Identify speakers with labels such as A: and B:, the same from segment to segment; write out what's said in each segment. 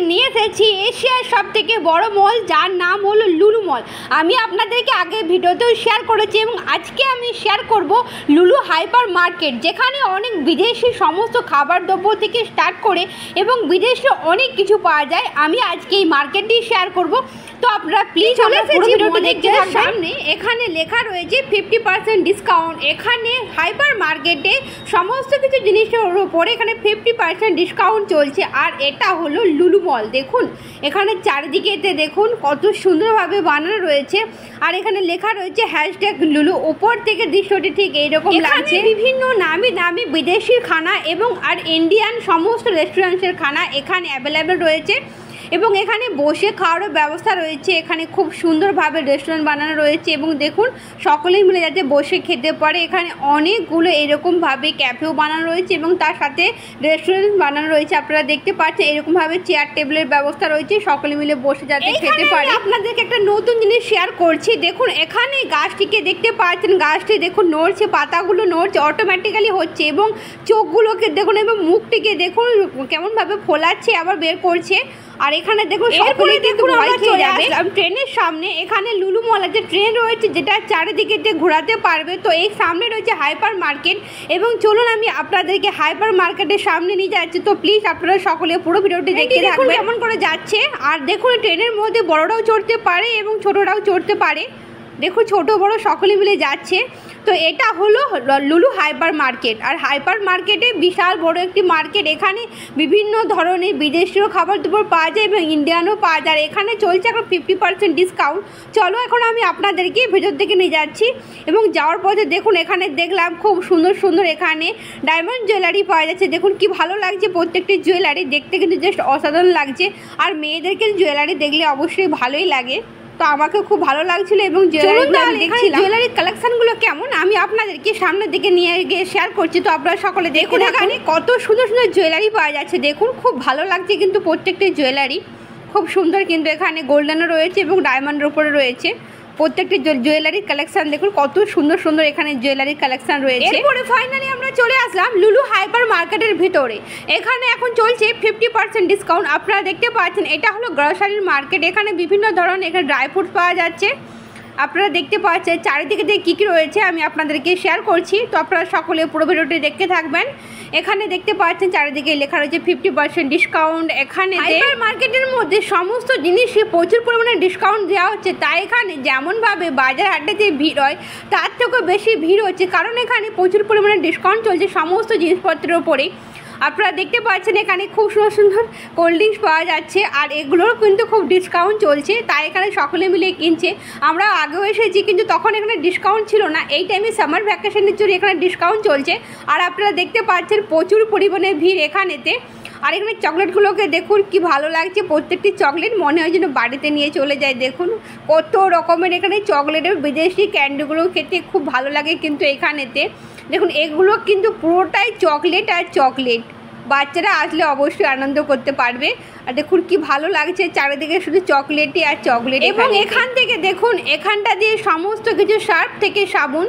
A: নিয়ে এসেছি এশিয়ার সবথেকে বড় মল, যার নাম হলো লুলু মল। আমি আপনাদেরকে আগে ভিডিওতেও শেয়ার করেছি এবং আজকে আমি শেয়ার করব লুলু হাইপার মার্কেট, যেখানে অনেক বিদেশি সমস্ত খাবার দ্রব্য থেকে স্টার্ট করে এবং বিদেশে অনেক কিছু পাওয়া যায়। আমি আজকে এই মার্কেটটি শেয়ার করব, তো আপনারা প্লিজ পুরো ভিডিওটি দেখতে থাকবেন। সামনে এখানে লেখা রয়েছে 50% ডিসকাউন্ট। এখানে হাইপার মার্কেটে সমস্ত কিছু জিনিসের উপরে এখানে 50% ডিসকাউন্ট চলছে, আর এটা হলো লুলু মল। দেখুন এখানে চারিদিকেতে দেখুন কত সুন্দরভাবে বানানো রয়েছে, আর এখানে লেখা রয়েছে #লুলু। উপর থেকে দৃশ্যটি ঠিক এইরকম লাগছে। বিভিন্ন নামি দামি বিদেশি খানা এবং আর ইন্ডিয়ান সমস্ত রেস্টুরেন্টের খানা এখানে অ্যাভেলেবেল রয়েছে এবং এখানে বসে খাওয়ারও ব্যবস্থা রয়েছে। এখানে খুব সুন্দরভাবে রেস্টুরেন্ট বানানো রয়েছে এবং দেখুন সকলেই মিলে যাতে বসে খেতে পারে। এখানে অনেকগুলো এরকমভাবে ক্যাফেও বানানো রয়েছে এবং তার সাথে রেস্টুরেন্ট বানানো রয়েছে। আপনারা দেখতে পাচ্ছেন এরকমভাবে চেয়ার টেবিলের ব্যবস্থা রয়েছে, সকলে মিলে বসে যাতে খেতে পারে। আপনাদেরকে একটা নতুন জিনিস শেয়ার করছি। দেখুন এখানে গাছটিকে দেখতে পাচ্ছেন, গাছটি দেখুন নড়ছে, পাতাগুলো নড়ছে, অটোমেটিক্যালি হচ্ছে এবং চোখগুলোকে দেখুন এবং মুখটিকে দেখুন কেমনভাবে ফোলাচ্ছে আবার বের করছে। আর এখানে দেখুন সকলেই দেখুন আমরা চলে আসলাম ট্রেনের সামনে। এখানে লুলু মল আছে, ট্রেন রয়েছে যেটা চারিদিকে ঘোরাতে পারবে। তো এই সামনে রয়েছে হাইপার মার্কেট এবং চলুন আমি আপনাদেরকে হাইপার মার্কেটের সামনে নিয়ে যাচ্ছি। তো প্লিজ আপনারা সকলে পুরো ভিডিওটি দেখতে থাকবেন কেমন করে যাচ্ছে। আর দেখুন ট্রেনের মধ্যে বড়রাও চড়তে পারে এবং ছোটরাও চড়তে পারে। দেখুন ছোট বড় সকলে মিলে যাচ্ছে। তো এটা হলো লুলু হাইপার মার্কেট, আর হাইপার মার্কেটে বিশাল বড় একটি মার্কেট। এখানে বিভিন্ন ধরনের বিদেশীয় খাবার দাবার পাওয়া যায় এবং ইন্ডিয়ানও পাওয়া যায়। এখানে চলছে এখন 50% ডিসকাউন্ট। চলো এখন আমি আপনাদেরকে ভেতর থেকে নিয়ে যাচ্ছি এবং যাওয়ার পথে দেখুন এখানে দেখলাম খুব সুন্দর সুন্দর এখানে ডায়মন্ড জুয়েলারি পাওয়া যাচ্ছে। দেখুন কি ভালো লাগছে, প্রত্যেকটি জুয়েলারি দেখতে কিন্তু জাস্ট অসাধারণ লাগছে। আর মেয়েদেরকে জুয়েলারি দেখলে অবশ্যই ভালোই লাগে, তো আমাকে খুব ভালো লাগছিল এবং জুয়েলারি কালেকশনগুলো কেমন আমি আপনাদেরকে সামনের দিকে নিয়ে গিয়ে শেয়ার করছি। তো আপনারা সকলে দেখুন এখানে কত সুন্দর সুন্দর জুয়েলারি পাওয়া যাচ্ছে। দেখুন খুব ভালো লাগছে কিন্তু প্রত্যেকটি জুয়েলারি খুব সুন্দর, কিন্তু এখানে গোল্ডেনও রয়েছে এবং ডায়মন্ডের উপরে রয়েছে। প্রত্যেকটি জুয়েলারি কালেকশন দেখুন কত সুন্দর সুন্দর এখানে জুয়েলারি কালেকশন রয়েছে। এরপরে ফাইনালি আমরা চলে আসলাম লুলু হাইপার মার্কেটের ভিতরে। এখানে এখন চলছে 50% ডিসকাউন্ট। আপনারা দেখতে পাচ্ছেন এটা হলো গ্রসারির মার্কেট। এখানে বিভিন্ন ধরনের এখানে ড্রাই ফ্রুট পাওয়া যাচ্ছে। আপনারা দেখতে পাচ্ছেন চারিদিকে কী কী রয়েছে আমি আপনাদেরকে শেয়ার করছি, তো আপনারা সকলে পুরো ভিডিওটি দেখতে থাকবেন। এখানে দেখতে পাচ্ছেন চারিদিকে লেখা রয়েছে 50% ডিসকাউন্ট। এখানে হাইপার মার্কেটের মধ্যে সমস্ত জিনিসে প্রচুর পরিমাণে ডিসকাউন্ট দেওয়া হচ্ছে, তাই এখানে যেমনভাবে বাজার হাটেতে ভিড় হয় তার থেকেও বেশি ভিড় হচ্ছে, কারণ এখানে প্রচুর পরিমাণে ডিসকাউন্ট চলছে সমস্ত জিনিসপত্রের ওপরে। আপনারা দেখতে পাচ্ছেন এখানে খুব সুন্দর সুন্দর কোল্ড ড্রিঙ্কস পাওয়া যাচ্ছে, আর এগুলোর কিন্তু খুব ডিসকাউন্ট চলছে, তাই এখানে সকলে মিলে কিনছে। আমরা আগেও এসেছি কিন্তু তখন এখানে ডিসকাউন্ট ছিল না। এই টাইমে সামার ভ্যাকেশনের জন্য এখানে ডিসকাউন্ট চলছে, আর আপনারা দেখতে পাচ্ছেন প্রচুর পরিমাণে ভিড় এখানেতে। আর এখানে চকলেটগুলোকে দেখুন কি ভালো লাগছে, প্রত্যেকটি চকলেট মনে হয় যেন বাড়িতে নিয়ে চলে যায়। দেখুন কত রকমের এখানে চকলেটের বিদেশি ক্যান্ডিগুলো খেতে খুব ভালো লাগে কিন্তু এখানেতে। দেখুন এগুলো কিন্তু পুরোটাই চকলেট আর চকলেট, বাচ্চারা আসলে অবশ্যই আনন্দ করতে পারবে। আর দেখুন কি ভালো লাগছে, চারিদিকে শুধু চকলেটই আর চকলেট। এবং এখান থেকে দেখুন এখানটা দিয়ে সমস্ত কিছু সার্ফ থেকে সাবুন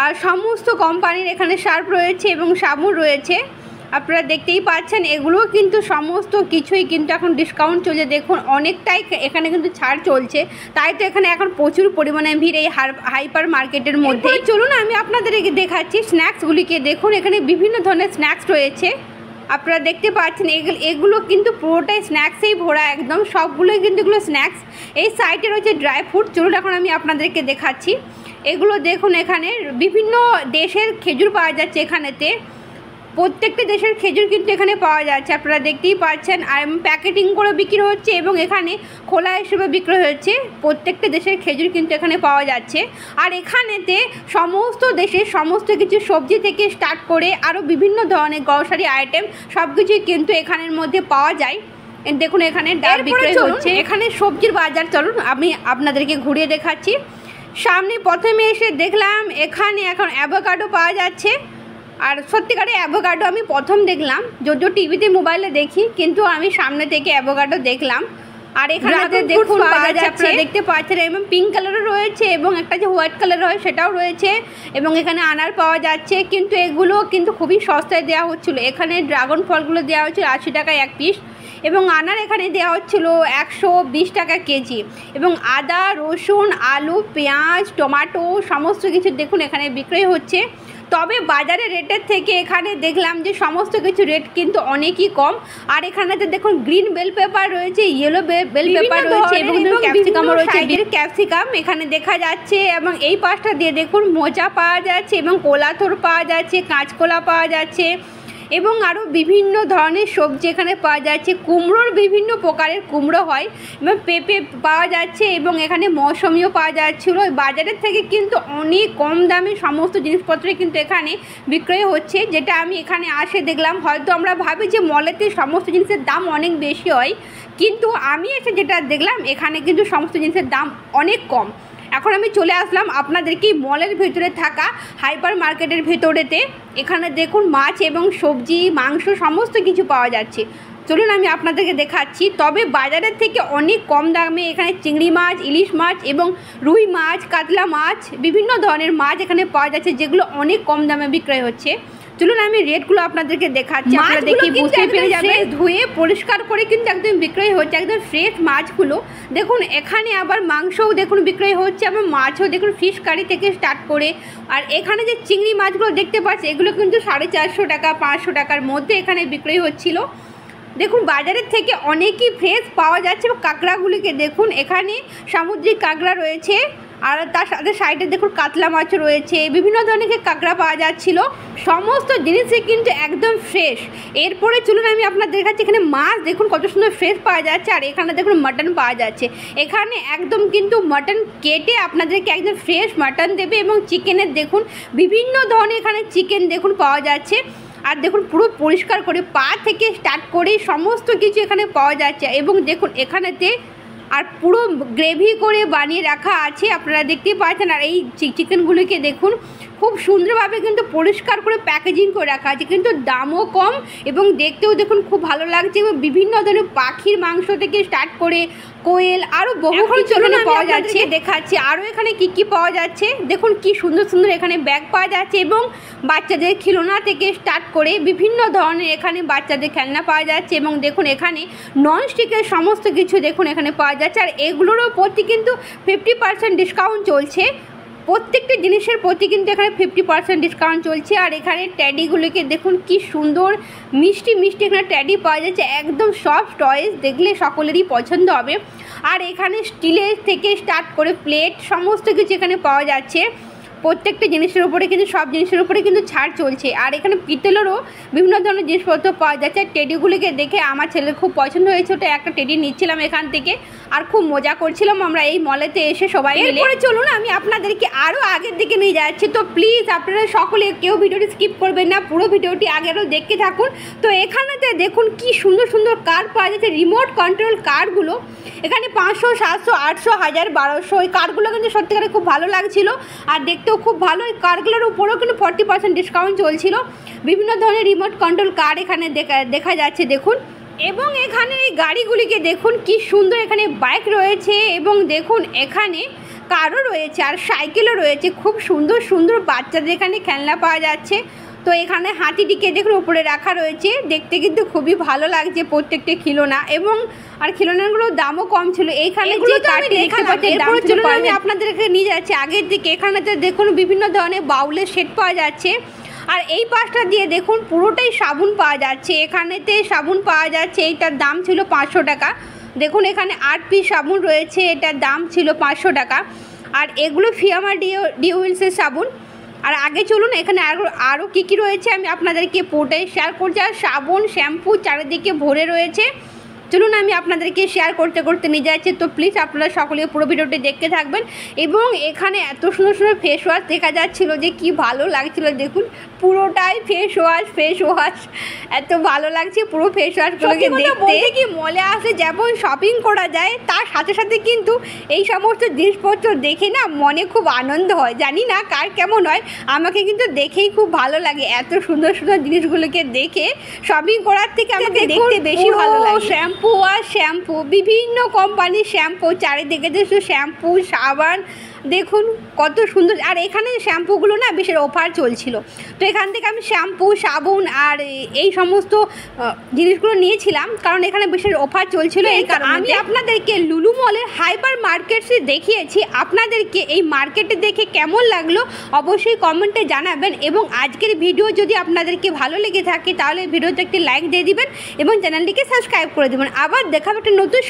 A: আর সমস্ত কোম্পানির এখানে সার্ফ রয়েছে এবং সাবুন রয়েছে। আপনারা দেখতেই পাচ্ছেন এগুলো কিন্তু সমস্ত কিছুই কিন্তু এখন ডিসকাউন্ট চলছে। দেখুন অনেকটাই এখানে কিন্তু ছাড় চলছে, তাই তো এখানে এখন প্রচুর পরিমাণে ভিড় এই হাইপার মার্কেটের মধ্যে। চলুন আমি আপনাদেরকে দেখাচ্ছি স্ন্যাক্সগুলিকে। দেখুন এখানে বিভিন্ন ধরনের স্ন্যাক্স রয়েছে। আপনারা দেখতে পাচ্ছেন এগুলো কিন্তু পুরোটাই স্ন্যাক্সেই ভরা, একদম সবগুলোই কিন্তু এগুলো স্ন্যাক্স। এই সাইডে রয়েছে ড্রাই ফ্রুট। চলুন এখন আমি আপনাদেরকে দেখাচ্ছি এগুলো। দেখুন এখানে বিভিন্ন দেশের খেজুর পাওয়া যাচ্ছে এখানেতে, প্রত্যেকটা দেশের খেজুর কিন্তু এখানে পাওয়া যাচ্ছে। আপনারা দেখতেই পাচ্ছেন, আর প্যাকেটিং করে বিক্রি হচ্ছে এবং এখানে খোলা হিসেবে বিক্রি হচ্ছে। প্রত্যেকটা দেশের খেজুর কিন্তু এখানে পাওয়া যাচ্ছে। আর এখানেতে সমস্ত দেশের সমস্ত কিছু সবজি থেকে স্টার্ট করে আরও বিভিন্ন ধরনের গ্রসারি আইটেম সব কিছুই কিন্তু এখানের মধ্যে পাওয়া যায়। দেখুন এখানে ডাল বিক্রয় হচ্ছে। এখানে সবজির বাজার চলুন আমি আপনাদেরকে ঘুরিয়ে দেখাচ্ছি। সামনে প্রথমে এসে দেখলাম এখানে এখন অ্যাভোকাডো পাওয়া যাচ্ছে। আর সত্যিকারের অ্যাভোকাডো আমি প্রথম দেখলাম, যদিও টিভিতে মোবাইলে দেখি, কিন্তু আমি সামনে থেকে অ্যাভোকাডো দেখলাম। আর এখানে দেখুন পাওয়া যাচ্ছে, আপনারা দেখতে পাচ্ছেন, এবং পিঙ্ক কালারও রয়েছে এবং একটা যে হোয়াইট কালার হয় সেটাও রয়েছে, এবং এখানে আনার পাওয়া যাচ্ছে। কিন্তু এগুলো কিন্তু খুবই সস্তায় দেওয়া হচ্ছিলো। এখানে ড্রাগন ফলগুলো দেওয়া হচ্ছিল 80 টাকায় এক পিস, এবং আনার এখানে দেওয়া হচ্ছিলো 120 টাকা কেজি। এবং আদা, রসুন, আলু, পেঁয়াজ, টমেটো সমস্ত কিছু দেখুন এখানে বিক্রয় হচ্ছে। তবে বাজারের রেটের থেকে এখানে দেখলাম যে সমস্ত কিছু রেট কিন্তু অনেকই কম। আর এখানেতে দেখুন গ্রিন বেল পেপার রয়েছে, ইয়েলো বেল পেপার রয়েছে, এবং ক্যাপসিকামও রয়েছে, ক্যাপসিকাম এখানে দেখা যাচ্ছে। এবং এই পাশটা দিয়ে দেখুন মোচা পাওয়া যাচ্ছে, এবং কোলাথোর পাওয়া যাচ্ছে, কাঁচকলা পাওয়া যাচ্ছে, এবং আরও বিভিন্ন ধরনের সবজি এখানে পাওয়া যাচ্ছে। কুমড়োর বিভিন্ন প্রকারের কুমড়ো হয়, এবং পেঁপে পাওয়া যাচ্ছে, এবং এখানে মৌসুমিও পাওয়া যাচ্ছিলো। বাজারের থেকে কিন্তু অনেক কম দামে সমস্ত জিনিসপত্রই কিন্তু এখানে বিক্রয় হচ্ছে, যেটা আমি এখানে আসে দেখলাম। হয়তো আমরা ভাবি যে মলেতে সমস্ত জিনিসের দাম অনেক বেশি হয়, কিন্তু আমি এসে যেটা দেখলাম এখানে কিন্তু সমস্ত জিনিসের দাম অনেক কম। এখন আমি চলে আসলাম আপনাদেরকে মলের ভিতরে থাকা হাইপার মার্কেটের ভেতরেতে। এখানে দেখুন মাছ এবং সবজি, মাংস সমস্ত কিছু পাওয়া যাচ্ছে। চলুন আমি আপনাদেরকে দেখাচ্ছি। তবে বাজারের থেকে অনেক কম দামে এখানে চিংড়ি মাছ, ইলিশ মাছ এবং রুই মাছ, কাতলা মাছ, বিভিন্ন ধরনের মাছ এখানে পাওয়া যাচ্ছে, যেগুলো অনেক কম দামে বিক্রয় হচ্ছে। চলুন আমি রেটগুলো আপনাদেরকে দেখাচ্ছি, আপনারা দেখে বুঝতে পেরে যাবেন। ধুয়ে পরিষ্কার করে কিন্তু একদম বিক্রয় হচ্ছে, একদম ফ্রেশ মাছগুলো। দেখুন এখানে আবার মাংসও দেখুন বিক্রয় হচ্ছে, এবং মাছও দেখুন ফিশ কারি থেকে স্টার্ট করে। আর এখানে যে চিংড়ি মাছগুলো দেখতে পাচ্ছি এগুলো কিন্তু 450 টাকা 500 টাকার মধ্যে এখানে বিক্রয় হচ্ছিল। দেখুন বাজারের থেকে অনেকই ফ্রেশ পাওয়া যাচ্ছে। এবং কাঁকড়াগুলিকে দেখুন, এখানে সামুদ্রিক কাঁকড়া রয়েছে, আর তার সাথে সাইডে দেখুন কাতলা মাছ রয়েছে, বিভিন্ন ধরনের কাঁকড়া পাওয়া যাচ্ছিল। সমস্ত জিনিসই কিন্তু একদম ফ্রেশ। এরপরে চলুন আমি আপনাদের কাছে এখানে মাছ দেখুন কত সুন্দর ফ্রেশ পাওয়া যাচ্ছে। আর এখানে দেখুন মাটন পাওয়া যাচ্ছে। এখানে একদম কিন্তু মাটন কেটে আপনাদেরকে একদম ফ্রেশ মাটন দেবে, এবং চিকেনের দেখুন বিভিন্ন ধরনের এখানে চিকেন দেখুন পাওয়া যাচ্ছে। আর দেখুন পুরো পরিষ্কার করে পা থেকে স্টার্ট করে সমস্ত কিছু এখানে পাওয়া যাচ্ছে। এবং দেখুন এখানেতে আর পুরো গ্রেভি করে বানিয়ে রাখা আছে, আপনারা দেখতেই পাচ্ছেন। আর এই চিকেনগুলোকে দেখুন খুব সুন্দরভাবে কিন্তু পরিষ্কার করে প্যাকেজিং করে রাখা আছে, কিন্তু দামও কম, এবং দেখতেও দেখুন খুব ভালো লাগছে। এবং বিভিন্ন ধরনের পাখির মাংস থেকে স্টার্ট করে কোয়েল আরও বহু কিছু পাওয়া যাচ্ছে, দেখাচ্ছি আরও এখানে কি কি পাওয়া যাচ্ছে। দেখুন কি সুন্দর সুন্দর এখানে ব্যাগ পাওয়া যাচ্ছে, এবং বাচ্চাদের খেলনা থেকে স্টার্ট করে বিভিন্ন ধরনের এখানে বাচ্চাদের খেলনা পাওয়া যাচ্ছে। এবং দেখুন এখানে ননস্টিকের সমস্ত কিছু দেখুন এখানে পাওয়া যাচ্ছে। আর এগুলোরও প্রতি কিন্তু 50% ডিসকাউন্ট চলছে, প্রত্যেকটা জিনিসের প্রতি কিন্তু এখানে 50% ডিসকাউন্ট চলছে। আর এখানে ট্যাডিগুলোকে দেখুন কি সুন্দর মিষ্টি মিষ্টি এখানে ট্যাডি পাওয়া যাচ্ছে, একদম সফট টয়েস, দেখলে সকলেরই পছন্দ হবে। আর এখানে স্টিলের থেকে স্টার্ট করে প্লেট সমস্ত কিছু এখানে পাওয়া যাচ্ছে। প্রত্যেকটা জিনিসের উপরে কিন্তু সব জিনিসের উপরে কিন্তু ছাড় চলছে। আর এখানে পিতলেরও বিভিন্ন ধরনের জিনিসপত্র পাওয়া যাচ্ছে। আর টেডিগুলিকে দেখে আমার ছেলের খুব পছন্দ হয়েছে, ওটা একটা টেডি নিচ্ছিলাম এখান থেকে, আর খুব মজা করছিলাম আমরা এই মলেতে এসে সবাই মিলে। এরপরে চলুন আমি আপনাদেরকে আরও আগের দিকে নিয়ে যাচ্ছি। তো প্লিজ আপনারা সকলে কেউ ভিডিওটি স্কিপ করবেন না, পুরো ভিডিওটি আগেরও দেখতে থাকুন। তো এখানেতে দেখুন কি সুন্দর সুন্দর কার পাওয়া যাচ্ছে, রিমোট কন্ট্রোল কারগুলো এখানে 500, 700, 800, 1000, 1200। ওই কারগুলো কিন্তু সত্যিকারে খুব ভালো লাগছিল, আর দেখতেও খুব ভালো। এই কারগুলোর উপরেও কিন্তু 40% ডিসকাউন্ট চলছিল। বিভিন্ন ধরনের রিমোট কন্ট্রোল কার এখানে দেখা যাচ্ছে দেখুন। এবং এখানে এই গাড়িগুলিকে দেখুন কি সুন্দর, এখানে বাইক রয়েছে, এবং দেখুন এখানে কারও রয়েছে, আর সাইকেলও রয়েছে। খুব সুন্দর সুন্দর বাচ্চাদের এখানে খেলনা পাওয়া যাচ্ছে। তো এখানে হাতিটিকে দেখুন উপরে রাখা রয়েছে, দেখতে কিন্তু খুবই ভালো লাগছে প্রত্যেকটা খিলনা, এবং আর খিলনাগুলোর দামও কম ছিল। এইখানে যে কারটি দেখতে পাচ্ছেন দাম ছিল, আমি আপনাদেরকে নিয়ে যাচ্ছি আগের দিকে। এখানেতে দেখুন বিভিন্ন ধরনের বাউলের সেট পাওয়া যাচ্ছে। আর এই পাশটা দিয়ে দেখুন পুরোটাই সাবুন পাওয়া যাচ্ছে। এখানেতে সাবুন পাওয়া যাচ্ছে, এইটার দাম ছিল 500 টাকা। দেখুন এখানে 8 পিস সাবুন রয়েছে, এটার দাম ছিল 500 টাকা। আর এগুলো ফিয়ামা ডিওয়েলসের সাবুন। আর আগে চলুন এখানে আরও কী কী রয়েছে আমি আপনাদেরকে পুরোটাই শেয়ার করছি। আর সাবুন শ্যাম্পু চারিদিকে ভরে রয়েছে। চলুন আমি আপনাদেরকে শেয়ার করতে করতে নিয়ে যাচ্ছি। তো প্লিজ আপনারা সকলে পুরো ভিডিওটি দেখতে থাকবেন। এবং এখানে এত সুন্দর সুন্দর ফেস ওয়াশ দেখা যাচ্ছিল যে কি ভালো লাগছিল, দেখুন পুরোটাই ফেস ওয়াশ এত ভালো লাগছে পুরো ফেস ওয়াশগুলোকে দেখতে। কি মলে আসে যেমন শপিং করা যায়, তার সাথে সাথে কিন্তু এই সমস্ত জিনিসপত্র দেখে না মনে খুব আনন্দ হয়। জানি না কার কেমন হয়, আমাকে কিন্তু দেখেই খুব ভালো লাগে। এত সুন্দর সুন্দর জিনিসগুলোকে দেখে শপিং করার থেকে আমাকে দেখতে বেশি ভালো লাগে। শ্যাম্পু বিভিন্ন কোম্পানির শ্যাম্পু, চারিদিকে দেখছো শ্যাম্পু সাবান, দেখুন কত সুন্দর। আর এখানে শ্যাম্পুগুলো না বিশেষ অফার চলছিল, তো এখান থেকে আমি শ্যাম্পু সাবুন আর এই সমস্ত জিনিসগুলো নিয়েছিলাম, কারণ এখানে বিশেষ অফার চলছিল। এই কারণে আমি আপনাদেরকে লুলু মলের হাইপার মার্কেটসে দেখিয়েছি। আপনাদেরকে এই মার্কেটে দেখে কেমন লাগলো অবশ্যই কমেন্টে জানাবেন। এবং আজকের ভিডিও যদি আপনাদেরকে ভালো লেগে থাকে তাহলে ভিডিওতে একটি লাইক দিয়ে দিবেন এবং চ্যানেলটিকে সাবস্ক্রাইব করে দেবেন। আবার দেখাবে একটা নতুন